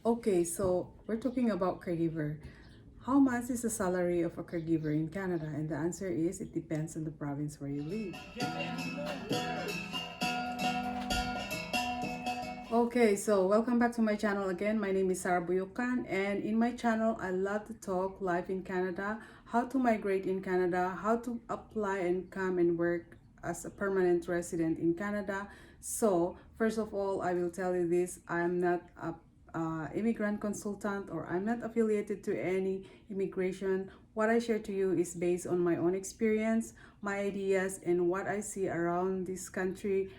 Okay, so we're talking about caregiver. How much is the salary of a caregiver in Canada? And the answer is it depends on the province where you live. Okay, so welcome back to my channel again. My name is Sarah Buyokan, and in my channel, I love to talk life in Canada, how to migrate in Canada, how to apply and come and work as a permanent resident in Canada. So, first of all, I will tell you this: I am not a immigrant consultant, or I'm not affiliated to any immigration. What I share to you is based on my own experience, my ideas, and what I see around this country,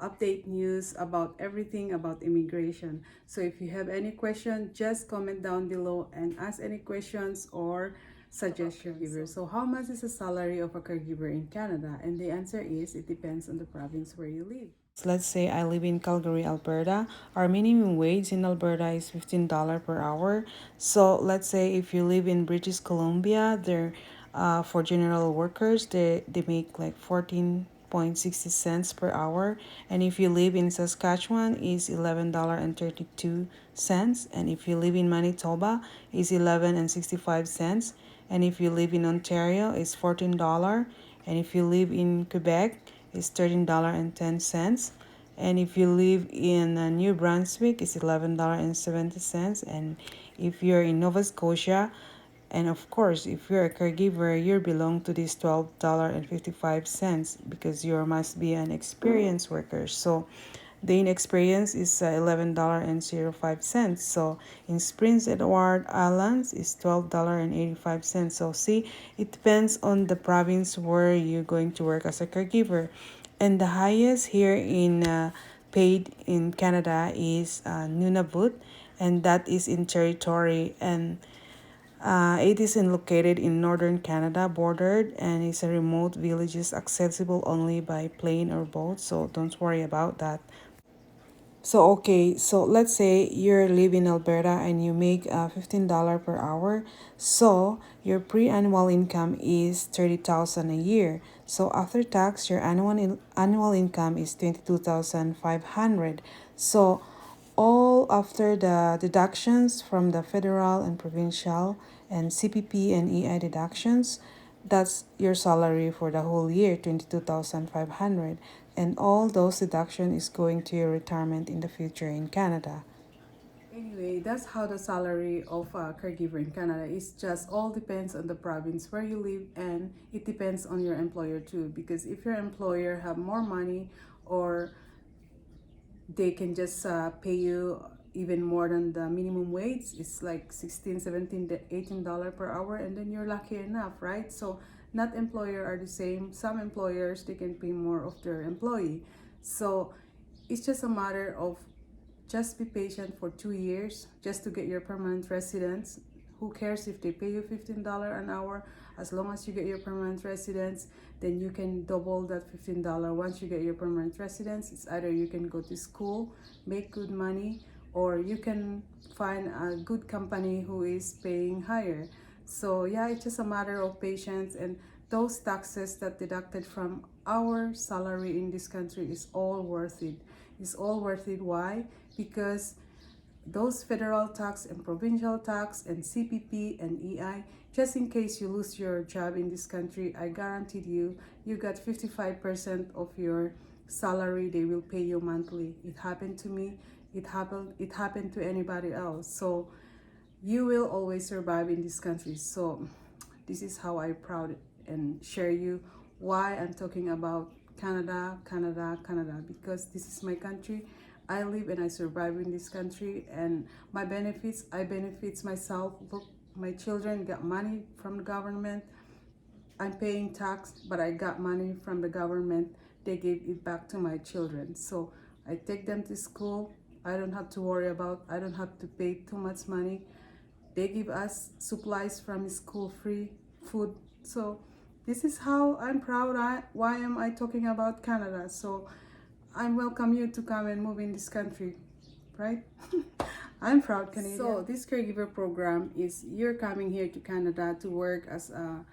update news about everything about immigration. So if you have any question, just comment down below and ask any questions or suggestions. So how much is the salary of a caregiver in Canada? And the answer is it depends on the province where you live. Let's say I live in Calgary, Alberta. Our minimum wage in Alberta is $15 per hour. So let's say if you live in British Columbia, there for general workers, they make like 14.60 cents per hour, and if you live in Saskatchewan is $11.32, and if you live in Manitoba is 11.65 cents, and if you live in Ontario is $14, and if you live in Quebec is $13.10, and if you live in New Brunswick it's $11.70, and if you're in Nova Scotia, and of course, if you're a caregiver, you belong to this $12.55 because you must be an experienced worker. So the inexperience is $11.05. So in Prince Edward Islands is $12.85. So see, it depends on the province where you're going to work as a caregiver. And the highest here in paid in Canada is Nunavut, and that is in territory, and it is located in northern Canada, bordered, and it's a remote village, is accessible only by plane or boat, so don't worry about that. So okay, so let's say you live in Alberta and you make $15 per hour. So your pre-annual income is 30,000 a year. So after tax, your annual income is 22,500. So all after the deductions from the federal and provincial and CPP and EI deductions, that's your salary for the whole year, 22,500. And all those deduction is going to your retirement in the future in Canada. Anyway, that's how the salary of a caregiver in Canada is. Just all depends on the province where you live, and it depends on your employer too, because if your employer have more money, or they can just pay you even more than the minimum wage, it's like 16, 17, $18 per hour, and then you're lucky enough, right? So not employer are the same. Some employers, they can pay more of their employee. So it's just a matter of just be patient for 2 years just to get your permanent residence. Who cares if they pay you $15 an hour? As long as you get your permanent residence, then you can double that $15. Once you get your permanent residence, it's either you can go to school, make good money, or you can find a good company who is paying higher. So yeah, it's just a matter of patience, and those taxes that deducted from our salary in this country is all worth it. It's all worth it. Why? Because those federal tax and provincial tax and CPP and EI, just in case you lose your job in this country, I guaranteed you, you got 55% of your salary they will pay you monthly. It happened to me. It happened to anybody else. So you will always survive in this country. So this is how I proud and share you why I'm talking about Canada, Canada, Canada, because this is my country. I live and I survive in this country, and my benefits, I benefits myself. Look, my children got money from the government. I'm paying tax, but I got money from the government. They gave it back to my children. So I take them to school. I don't have to worry about, I don't have to pay too much money. They give us supplies from school, free food. So this is how I'm proud. Why am I talking about Canada? So I welcome you to come and move in this country, right? I'm proud Canadian. So this caregiver program is you're coming here to Canada to work as a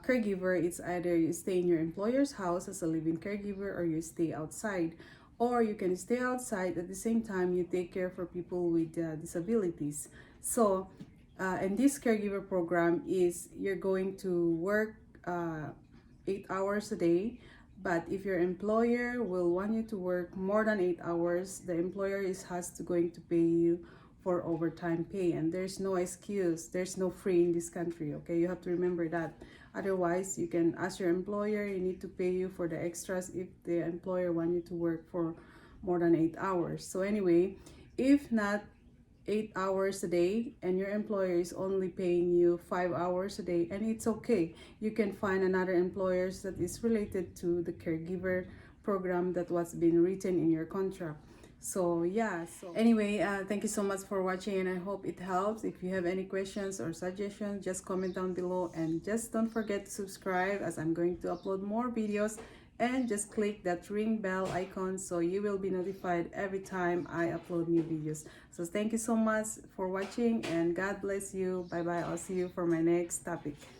caregiver. It's either you stay in your employer's house as a living caregiver, or you stay outside. or you can stay outside. At the same time, you take care for people with disabilities. So and this caregiver program is you're going to work 8 hours a day, but if your employer will want you to work more than 8 hours, the employer has to going to pay you for overtime pay. And there's no excuse, there's no free in this country. Okay, you have to remember that. Otherwise, you can ask your employer, you need to pay you for the extras if the employer want you to work for more than 8 hours. So anyway, if not 8 hours a day and your employer is only paying you 5 hours a day, and it's okay, you can find another employers that is related to the caregiver program that was being written in your contract. So yeah, so anyway, thank you so much for watching, and I hope it helps. If you have any questions or suggestions, just comment down below, and just don't forget to subscribe as I'm going to upload more videos, and just click that ring bell icon so you will be notified every time I upload new videos. So thank you so much for watching, and God bless you. Bye bye. I'll see you for my next topic.